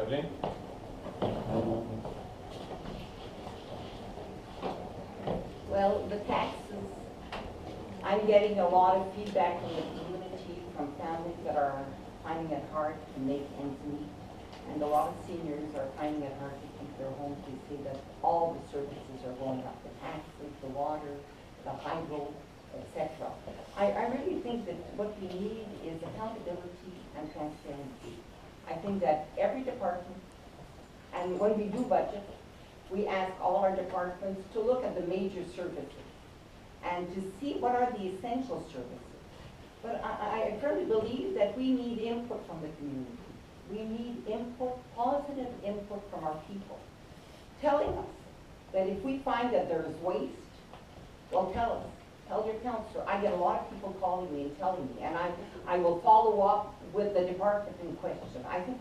Evelyn? Well, the taxes, I'm getting a lot of feedback from the community, from families that are finding it hard to make ends meet. And a lot of seniors are finding it hard to keep their homes. They see that all the services are going up, the taxes, the water, the hydro, etc. I really think that what we need is accountability and transparency. I think that every department, and when we do budget, we ask all our departments to look at the major services and to see what are the essential services. But I firmly believe that we need input from the community. We need input, positive input from our people, telling us that if we find that there is waste, well, tell us. Tell your counselor. I get a lot of people calling me and telling me, and I will follow up with the department in question. I think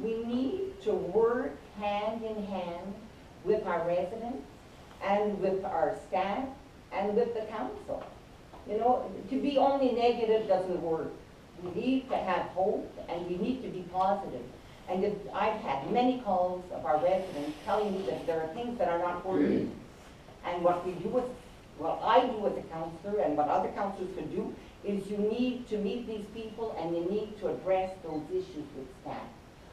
we need to work hand in hand with our residents and with our staff and with the council. You know, to be only negative doesn't work. We need to have hope and we need to be positive. And I've had many calls of our residents telling me that there are things that are not working. And what we do is, what I do as a counselor and what other counselors can do is you need to meet these people and you need to address those issues with staff.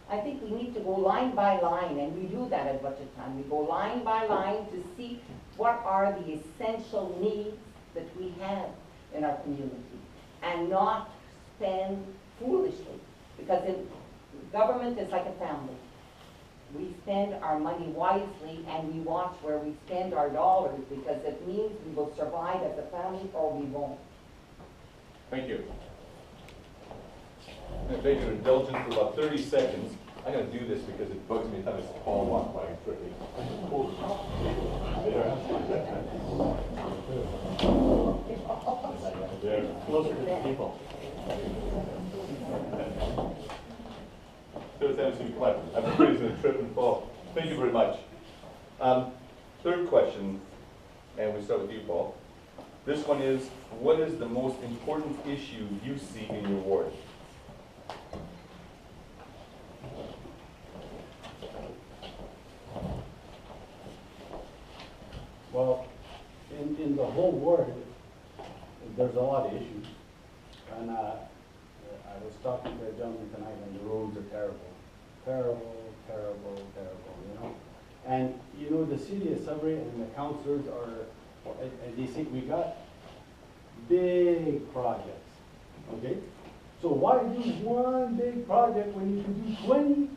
I think we need to go line by line, and we do that at budget time. We go line by line to see what are the essential needs that we have in our community and not spend foolishly, because government is like a family. We spend our money wisely and we watch where we spend our dollars, because it means we will survive as a family or we won't. Thank you. I'm going to beg your indulgence for about 30 seconds. I'm going to do this because it bugs me to have this all walk by quickly. There, closer to the people. Third time to be quiet. I'm afraid it's going to trip and fall. Thank you very much. Third question, and we start with you, Paul. This one is, what is the most important issue you see in your ward? Well, in the whole ward, there's a lot of issues. And I was talking to a gentleman tonight, and the roads are terrible. Terrible, terrible, terrible, you know. And, you know, the city of Sudbury and the councillors are, they say we got big projects, okay? So why do one big project when you can do 20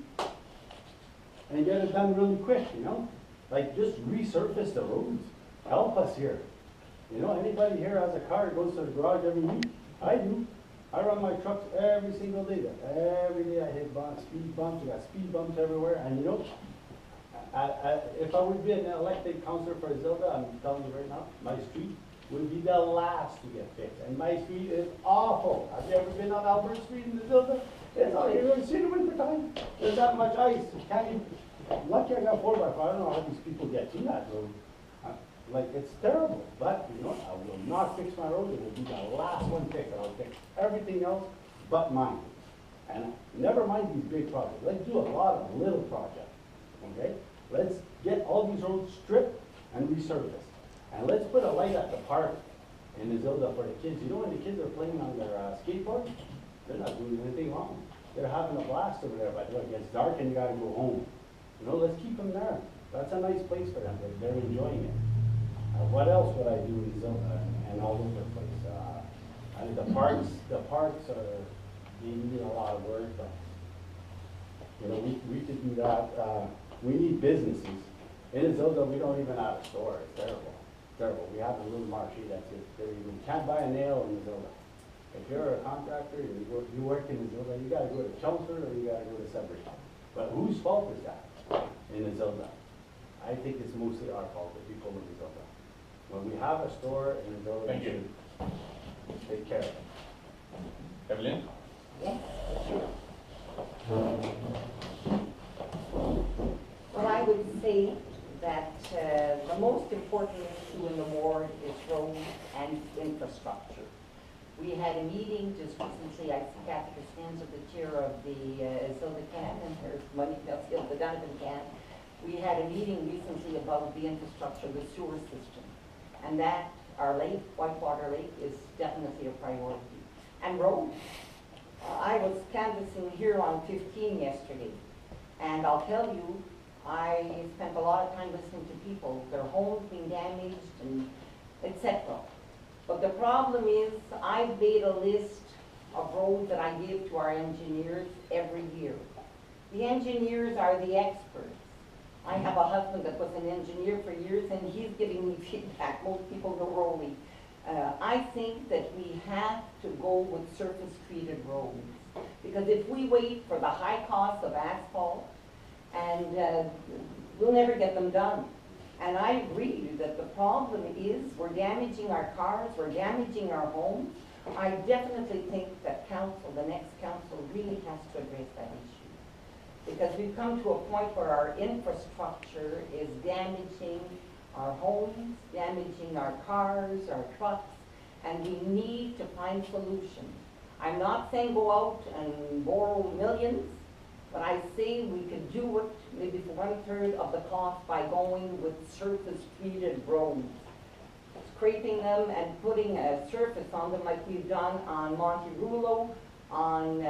and get it done really quick, you know? Like, just resurface the roads. Help us here. You know, anybody here has a car that goes to the garage every week? I do. I run my trucks every single day. Every day I hit speed bumps. We got speed bumps everywhere. And you know, if I would be an elected councillor for Zilda, I'm telling you right now, my street would be the last to get fixed. And my street is awful. Have you ever been on Albert Street in the Zilda? It's all you're going to see in the winter time. There's that much ice. Can't even, lucky I got 4x4. I don't know how these people get to that road. Like, it's terrible, but you know, I will not fix my road. It will be the last one fixed. I'll fix everything else but mine. And never mind these big projects. Let's do a lot of little projects, okay? Let's get all these roads stripped and resurfaced. And let's put a light at the park in the Zilda for the kids. You know, when the kids are playing on their skateboard, they're not doing anything wrong. They're having a blast over there, but look, it's dark and you gotta go home. You know, let's keep them there. That's a nice place for them. They're enjoying it. What else would I do in Zilda and all over the place? And the parks are, they need a lot of work, but you know, we could do that. We need businesses. In Zilda, we don't even have a store. It's terrible, terrible. We have a little marché, that's it. You can't buy a nail in Zilda. If you're a contractor, you work in Zilda, you gotta go to Chelmsford or you gotta go to Sudbury. But whose fault is that in Zilda? I think it's mostly our fault, the people in Zilda. When we have a store in the building, Thank you. Take care of it. Evelyn? Yes. Well, I would say that the most important issue in the ward is roads and infrastructure. We had a meeting just recently. I see Kathy Costanza, the chair of the Zilda Camp, and there's money else Donovan can. We had a meeting recently about the infrastructure, the sewer system. And that, our lake, Whitewater Lake, is definitely a priority. And roads. I was canvassing here on 15 yesterday. And I'll tell you, I spent a lot of time listening to people, their homes being damaged and etc. But the problem is, I've made a list of roads that I give to our engineers every year. The engineers are the experts. I have a husband that was an engineer for years, and he's giving me feedback. Most people know Rolly. I think that we have to go with surface-treated roads. Because if we wait for the high cost of asphalt, and we'll never get them done. And I agree that the problem is we're damaging our cars, we're damaging our homes. I definitely think that council, the next council, really has to address that issue. Because we've come to a point where our infrastructure is damaging our homes, damaging our cars, our trucks, and we need to find solutions. I'm not saying go out and borrow millions, but I say we could do it maybe for 1/3 of the cost by going with surface-treated roads. Scraping them and putting a surface on them like we've done on Monterulo, on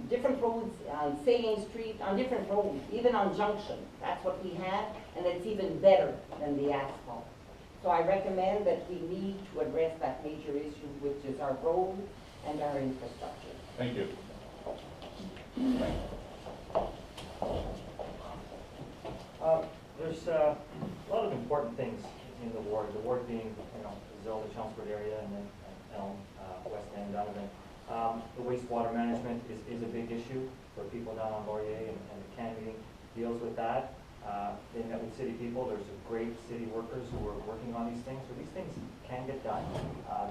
different roads, on Saying Street, on different roads, even on Junction. That's what we have, and it's even better than the asphalt. So I recommend that we need to address that major issue, which is our roads and our infrastructure. Thank you. There's a lot of important things in the ward being, Zell, the Chelmsford area, and then Elm, West End, Donovan. The wastewater management is a big issue for people down on Laurier, and the CAN meeting deals with that. They met with city people. There's great city workers who are working on these things, so these things can get done.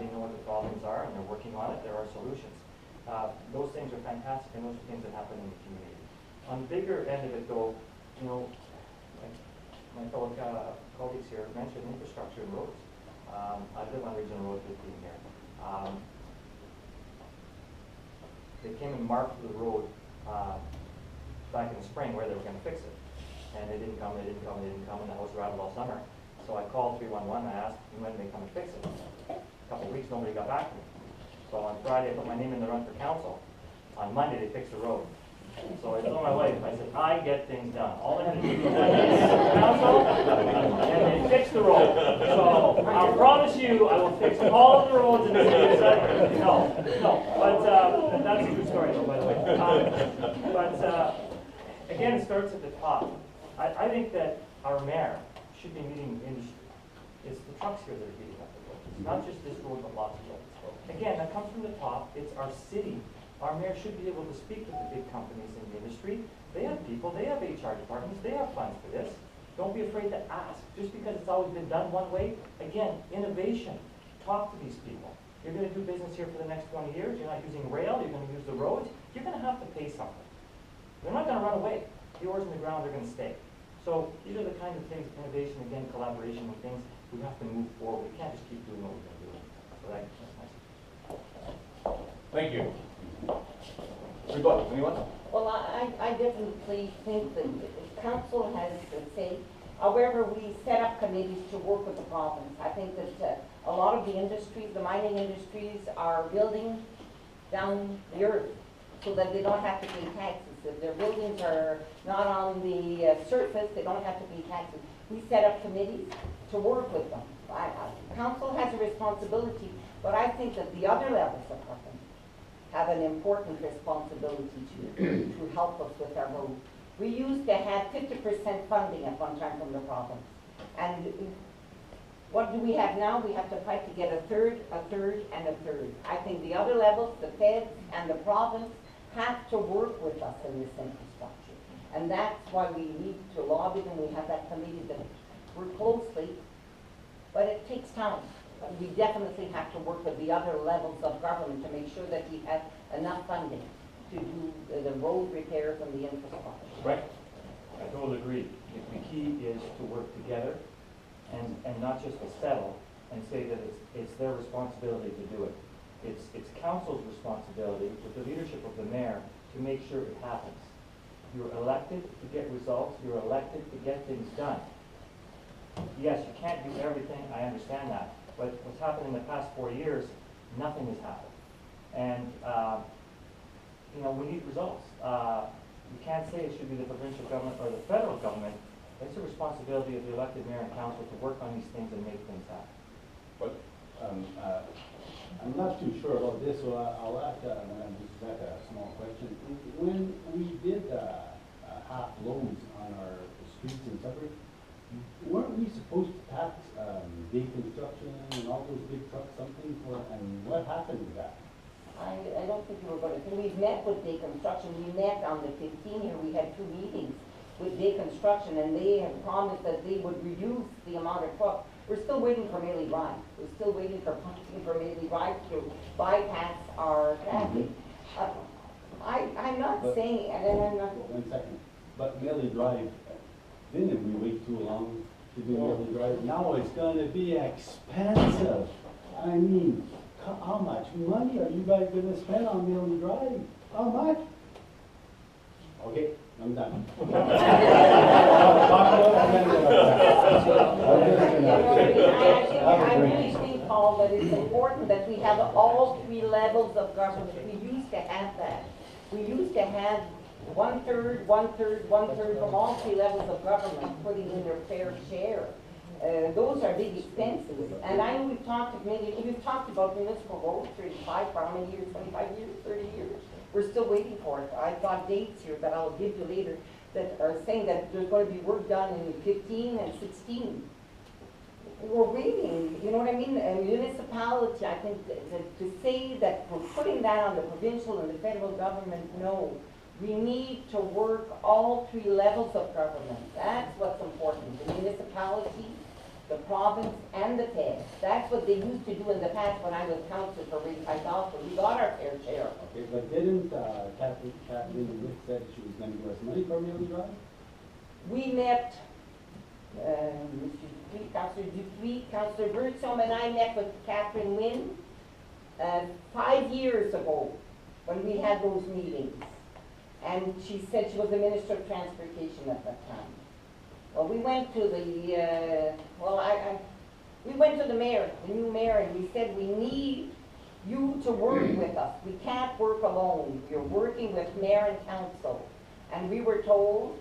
They know what the problems are, and they're working on it. There are solutions. Those things are fantastic, and those are things that happen in the community. On the bigger end of it, though, like my fellow colleagues here mentioned infrastructure and roads. I live on Regional Road 15 here. They came and marked the road back in the spring where they were going to fix it. And they didn't come, and the house rattled all summer. So I called 311, I asked when they come and fix it. A couple of weeks, nobody got back to me. So on Friday, I put my name in the run for council. On Monday, they fixed the road. So I told my wife, I said, I get things done. All I had to do was put my name in the council, and they fixed the road. So I promise you, I will fix all of the roads in the city of Sudbury. No, but that's a true story, though, by the way. Again, it starts at the top. I think that our mayor should be meeting the industry. It's the trucks here that are beating up the road. It's not just this road, but lots of roads. Again, that comes from the top. It's our city. Our mayor should be able to speak with the big companies in the industry. They have people, they have HR departments, they have funds for this. Don't be afraid to ask. Just because it's always been done one way, again, innovation. Talk to these people. You're going to do business here for the next 20 years. You're not using rail, you're going to use the roads. You're going to have to pay something. They're not going to run away. The oars in the ground are going to stay. So these are the kinds of things, innovation, again, collaboration with things. We have to move forward. We can't just keep doing what we've been doing. So that's nice. Thank you. Rebuttal, anyone? Well, I definitely think that the council has to say, however, we set up committees to work with the province. I think that a lot of the industries, the mining industries, are building down the earth so that they don't have to pay taxes. If their buildings are not on the surface, they don't have to pay taxes. We set up committees to work with them. Council has a responsibility, but I think that the other levels of government have an important responsibility to help us with our roads. We used to have 50% funding at one time from the province. And what do we have now? We have to fight to get a third, and a third. I think the other levels, the feds and the province, have to work with us in this infrastructure. And that's why we need to lobby them. We have that committee that work closely, but it takes time. But we definitely have to work with the other levels of government to make sure that we have enough funding to do the road repairs and the infrastructure. Right. I totally agree. The key is to work together and not just to settle and say that it's their responsibility to do it. It's council's responsibility with the leadership of the mayor to make sure it happens. You're elected to get results, you're elected to get things done. Yes, you can't do everything, I understand that, but what's happened in the past 4 years, nothing has happened. And, you know, we need results. You can't say it should be the provincial government or the federal government. It's the responsibility of the elected mayor and council to work on these things and make things happen. What? I'm not too sure about this, so I'll ask a small question. When we did half loads on our streets in Sudbury, weren't we supposed to tax day construction and all those big trucks something for, and what happened to that? I don't think we were going to, we've met with Day Construction, we met on the 15th here, we had 2 meetings with Day Construction, and they had promised that they would reduce the amount of trucks. We're still waiting for Maley Drive, we're still waiting for Maley Drive to bypass our traffic. I'm not But- saying, and I'm not, 1 second, but Millie Drive, didn't we wait too long to do Millie Drive? Now it's gonna be expensive. I mean, how much money are you guys gonna spend on Millie Drive? How much? Okay, I'm done. I really think, Paul, that it's important that we have all 3 levels of government. We used to have that. We used to have 1/3, 1/3, 1/3 from all 3 levels of government putting in their fair share. Those are big expenses. And I know we've talked about municipal roads, 35, for how many years, 25 years, 30 years? We're still waiting for it. I've got dates here that I'll give you later that are saying that there's going to be work done in 15 and 16. We're waiting, you know what I mean? A municipality, I think, to say that we're putting that on the provincial and the federal government, no. We need to work all 3 levels of government. That's what's important. The municipality, the province, and the feds. That's what they used to do in the past when I was council for Alpha. We got our fair share. Okay, but didn't Kathleen Wick said she was gonna give us money for Millie Drive? We met, Mr. Dupuis, Councillor Dupuis, Councillor Birdsome, and I met with Catherine Wynne 5 years ago when we had those meetings. And she said she was the Minister of Transportation at that time. Well, we went to the, we went to the mayor, the new mayor, and we said, we need you to work with us. We can't work alone. You're working with mayor and council. And we were told,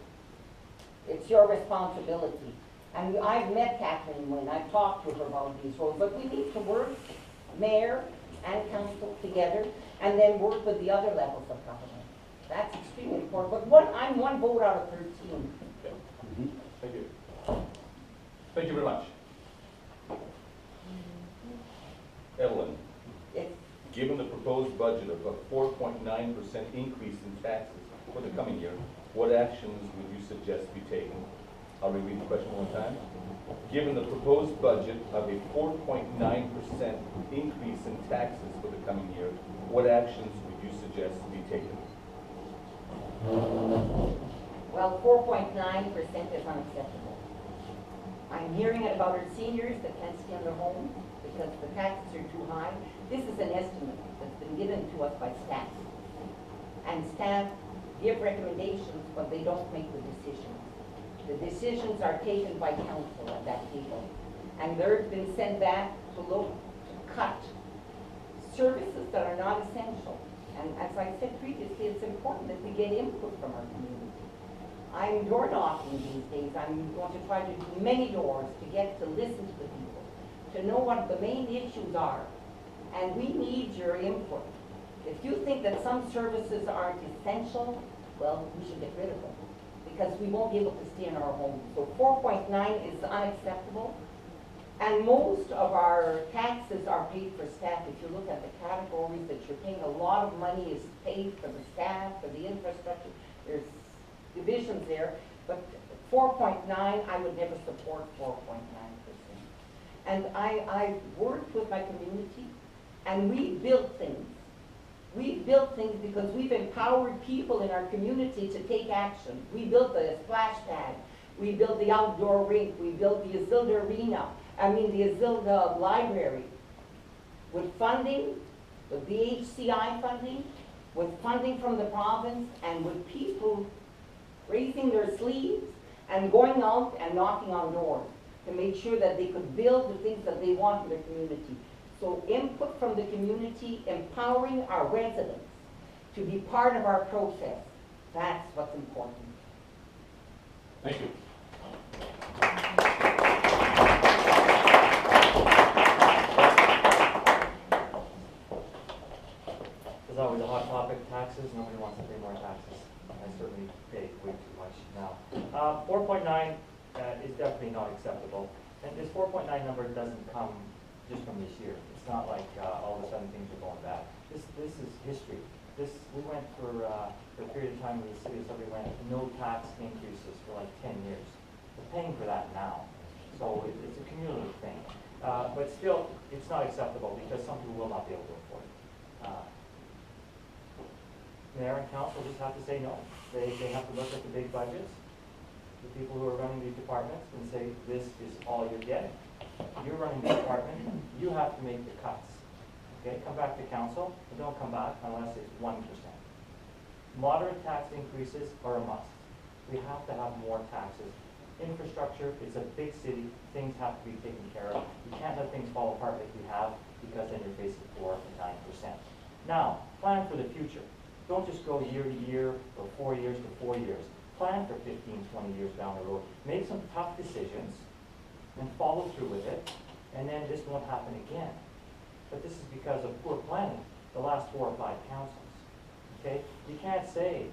it's your responsibility. And I've met Catherine Wynne, I've talked to her about these roads, but we need to work, mayor and council together, and then work with the other levels of government. That's extremely important. But I'm 1 vote out of 13. Okay. Thank you. Thank you very much. Evelyn, Yes. given the proposed budget of a 4.9% increase in taxes for the coming year, what actions would you suggest be taken? I'll reread the question one more time. Given the proposed budget of a 4.9% increase in taxes for the coming year, what actions would you suggest be taken? Well, 4.9% is unacceptable. I'm hearing it about our seniors that can't stay in their homes because the taxes are too high. This is an estimate that's been given to us by staff. And staff give recommendations, but they don't make the decisions. The decisions are taken by council at that table. And they've been sent back to look, to cut services that are not essential. And as I said previously, it's important that we get input from our community. I'm door knocking these days. I'm going to try to do many doors to get to listen to the people, to know what the main issues are. And we need your input. If you think that some services aren't essential, well, we should get rid of them because we won't be able to stay in our homes. So 4.9 is unacceptable. And most of our taxes are paid for staff. If you look at the categories that you're paying, a lot of money is paid for the staff, for the infrastructure. There's divisions there. But 4.9, I would never support 4.9%. And I worked with my community, and we built things. We built things because we've empowered people in our community to take action. We built the splash pad. We built the outdoor rink. We built the Isilda Arena. The Isilda Library. With funding, with the HCI funding, with funding from the province, and with people raising their sleeves and going out and knocking on doors to make sure that they could build the things that they want in their community. So input from the community, empowering our residents to be part of our process. That's what's important. Thank you. There's always a hot topic, taxes. Nobody wants to pay more taxes. I certainly pay way too much now. 4.9 is definitely not acceptable. And this 4.9 number doesn't come just from this year. It's not like all of a sudden things are going bad. This is history. We went for a period of time when the city of Sudbury went no tax increases for like 10 years. We're paying for that now. So it's a cumulative thing. But still, it's not acceptable because some people will not be able to afford it. Mayor and council just have to say no. They have to look at the big budgets, the people who are running these departments, and say, this is all you're getting. You're running the department, you have to make the cuts. Okay, come back to council, and don't come back unless it's 1%. Moderate tax increases are a must. We have to have more taxes. Infrastructure, it's a big city, things have to be taken care of. You can't let things fall apart like we have, because then you're facing 4 and 9%. Now, plan for the future. Don't just go year to year, or 4 years to 4 years. Plan for 15, 20 years down the road. Make some tough decisions, and follow through with it, and then this won't happen again. But this is because of poor planning the last 4 or 5 councils. Okay? You can't say,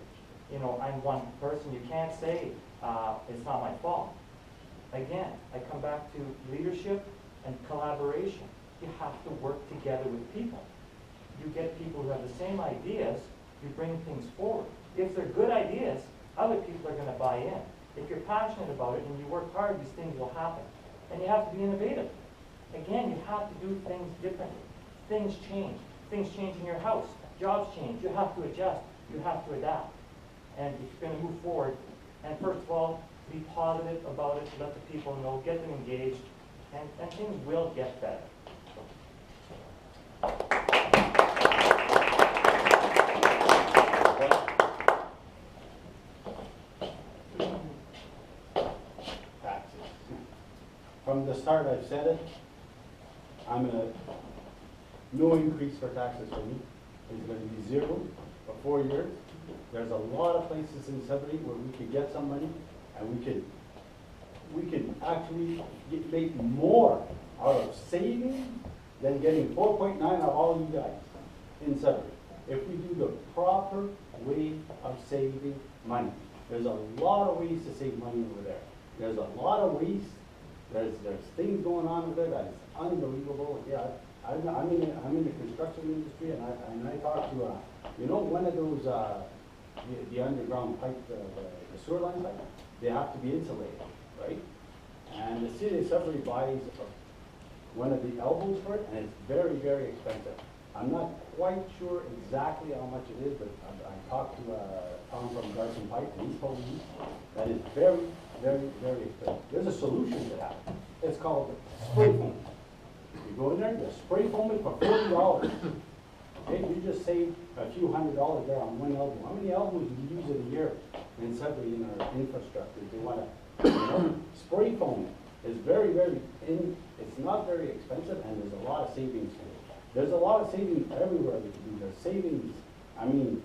you know, I'm one person. You can't say it's not my fault. Again, I come back to leadership and collaboration. You have to work together with people. You get people who have the same ideas, you bring things forward. If they're good ideas, other people are going to buy in. If you're passionate about it and you work hard, these things will happen. And you have to be innovative. Again, you have to do things differently. Things change. Things change in your house. Jobs change. You have to adjust. You have to adapt. And if you're going to move forward, and first of all, be positive about it, let the people know, get them engaged, and things will get better. Taxes. From the start, I've said it, no increase for taxes for me. It's going to be 0 for 4 years. There's a lot of places in Sudbury where we could get some money, and we could actually make more out of saving than getting 4.9 out of all you guys in Sudbury. If we do the proper way of saving money. There's a lot of ways to save money over there. There's a lot of waste. There's things going on over there that is unbelievable. Yeah, I'm in the construction industry, and I talked to one of those the underground pipe, the sewer line pipe. They have to be insulated, right? And the city of Sudbury buys one of the elbows for it, and it's very, very expensive. I'm not quite sure exactly how much it is, but I talked to Tom from Garson Pipe, and he told me that it's very, very, very expensive. There's a solution to that. It's called spray foam. You go in there, you spray foam it for $40. Okay, you just save a few $100s there on one elbow. How many elbows do you use in a year in Sudbury in our infrastructure? They want to spray foam it. It's very, very it's not very expensive, and there's a lot of savings to it. There's a lot of savings everywhere we can do. There's savings. I mean,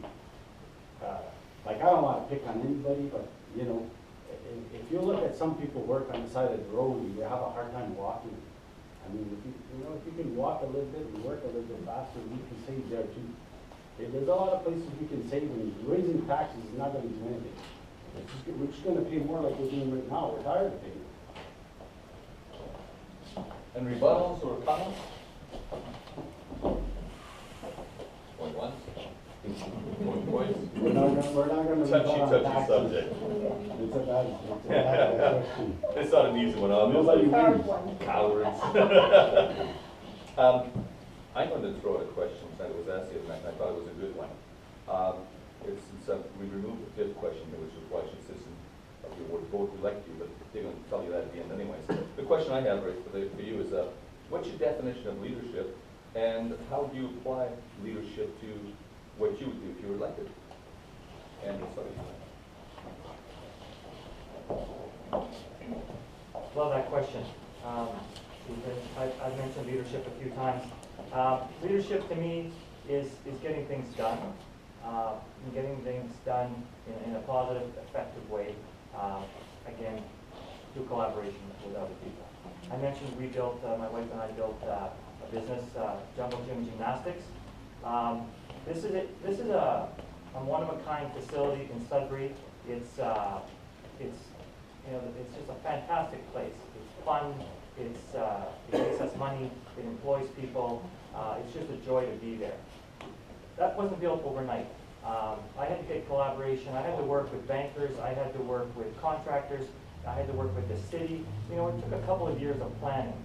like I don't want to pick on anybody, but if you look at some people work on the side of the road, you have a hard time walking. I mean, if you can walk a little bit and work a little bit faster, we can save there too. Okay, there's a lot of places we can save, and raising taxes is not going to do anything. We're just going to pay more like we're doing right now. We're tired of paying. And rebuttals or comments? Going once? Going twice? We're not going to Touchy subject. It's a bad question. It's not an easy one, Nobody obviously. wins. Cowards. I'm going to throw out a question that was asked the other night, and I thought it was a good one. We removed the 5th question, which was why should citizens of your ward vote to elect you, but they're going to tell you that at the end anyways. The question I have for you is, what's your definition of leadership, and how do you apply leadership to what you would do if you were elected? And sorry. Love that question. Because I've mentioned leadership a few times. Leadership to me is getting things done. And getting things done in a positive, effective way. Again, through collaboration with other people. I mentioned we built, my wife and I built a business, Jungle Gym Gymnastics. This is a one-of-a-kind facility in Sudbury. It's just a fantastic place. It's fun. It makes us money. It employs people. It's just a joy to be there. That wasn't built overnight. I had to get collaboration. I had to work with bankers. I had to work with contractors. I had to work with the city. You know, it took a couple of years of planning.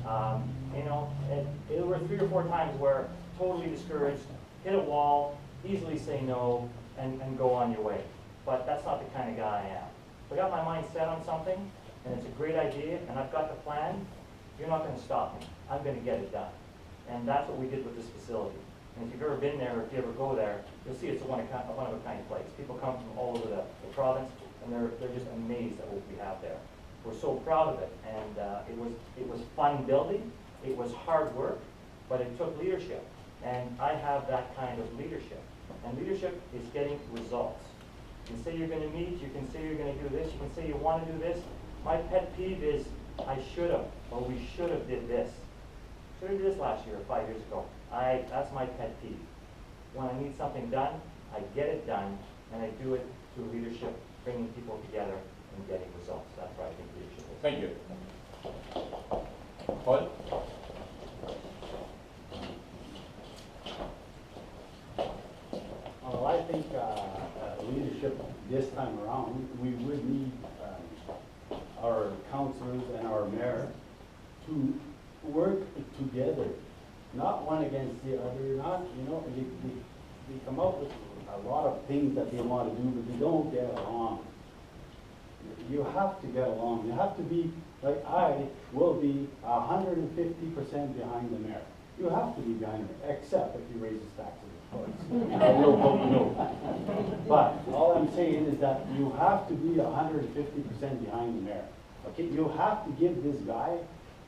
You know, and there were 3 or 4 times where totally discouraged, hit a wall, easily say no, and go on your way. But that's not the kind of guy I am. If I got my mind set on something, and it's a great idea, and I've got the plan, you're not going to stop me. I'm going to get it done. And that's what we did with this facility. And if you've ever been there, or if you ever go there, you'll see it's a one-of-a-kind place. People come from all over the province, and they're just amazed at what we have there. We're so proud of it, and it was fun building. It was hard work, but it took leadership. And I have that kind of leadership. And leadership is getting results. You can say you're going to meet, you can say you're going to do this, you can say you want to do this. My pet peeve is, I should have, or we should have did this. Should have did this last year or 5 years ago. That's my pet peeve. When I need something done, I get it done, and I do it through leadership, bringing people together and getting results. That's what I think leadership is. Thank you. Paul? Well, I think leadership this time around, we would need our councillors and our mayor to work together, not one against the other, not, you know, they come up with a lot of things that they want to do, but they don't get along. You have to get along. You have to be, like I will be 150% behind the mayor. You have to be behind him, except if he raises taxes, of course. I will vote no. But all I'm saying is that you have to be 150% behind the mayor. Okay, you have to give this guy,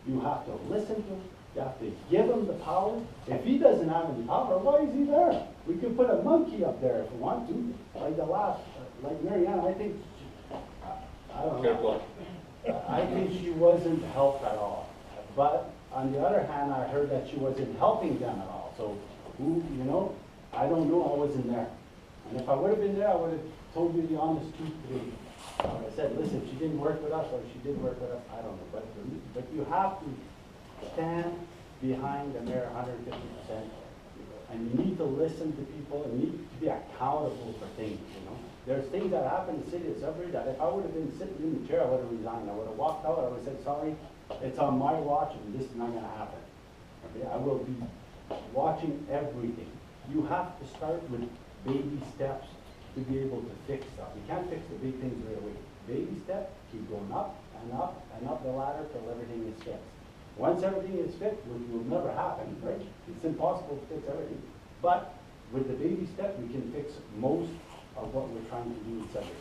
you have to listen to him, you have to give him the power. If he doesn't have any power, why is he there? We could put a monkey up there if we want to. Like the last, like Marianne, I think, I don't know. I think she wasn't helped at all. But on the other hand, I heard that she wasn't helping them at all. So, who, you know, I don't know, I wasn't there. And if I would have been there, I would have told you the honest truth today. I would have said, listen, she didn't work with us, or she did work with us, I don't know. But you have to stand behind the mayor 150%. And you need to listen to people, and you need to be accountable for things, you know. There's things that happen in the city of Sudbury that if I would have been sitting in the chair, I would have resigned. I would have walked out, I would have said, sorry, it's on my watch, and this is not going to happen. Okay? I will be watching everything. You have to start with baby steps to be able to fix stuff. You can't fix the big things right away. Baby step, keep going up and up and up the ladder till everything is fixed. Once everything is fixed, which will never happen, right? It's impossible to fix everything. But with the baby step, we can fix most of what we're trying to do in Sudbury.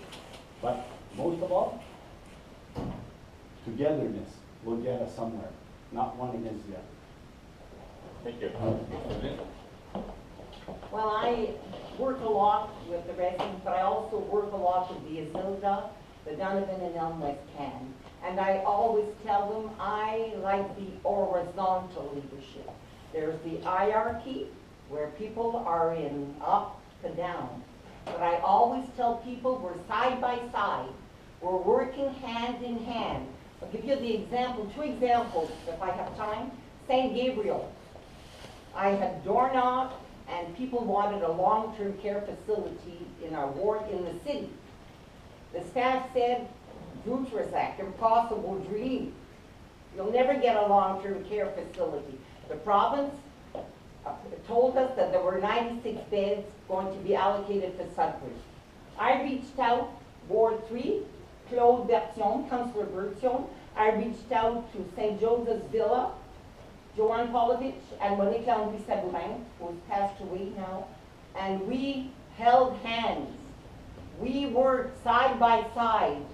But most of all, togetherness will get us somewhere, not one against the other. Thank you. Well, I work a lot with the residents, but I also work a lot with the Azilda, the Donovan and Elm West Can. And I always tell them I like the horizontal leadership. There's the hierarchy, where people are in up to down. But I always tell people we're side by side. We're working hand in hand. I'll give you the example, 2 examples, if I have time. St. Gabriel. I had doorknocked, and people wanted a long-term care facility in our ward in the city. The staff said, Vutrasak, impossible dream. You'll never get a long-term care facility. The province told us that there were 96 beds going to be allocated for Sudbury. I reached out, Ward 3, Claude Bertion, Councillor Bertion. I reached out to St. Joseph's Villa, Joanne Polovich and Monica Henry-Sabourin, who's passed away now, and we held hands. We worked side by side,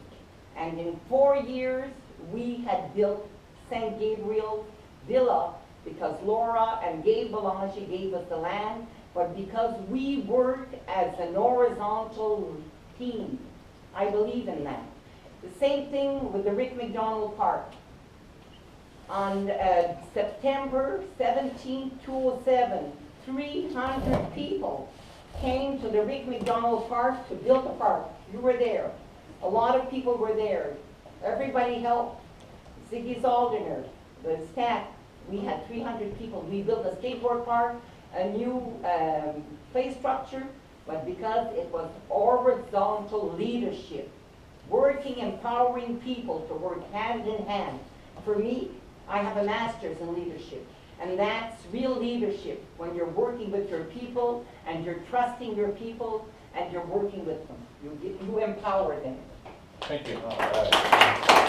and in 4 years, we had built St. Gabriel Villa because Laura and Gabe Belanger gave us the land, but because we worked as an horizontal team. I believe in that. The same thing with the Rick McDonald Park. On September 17, 2007, 300 people came to the Rick McDonald Park to build the park. You were there. A lot of people were there. Everybody helped. Ziggy Zaldinger, the staff. We had 300 people. We built a skateboard park, a new play structure, but because it was horizontal leadership, working, empowering people to work hand in hand. For me, I have a master's in leadership, and that's real leadership, when you're working with your people, and you're trusting your people, and you're working with them. You empower them. Thank you.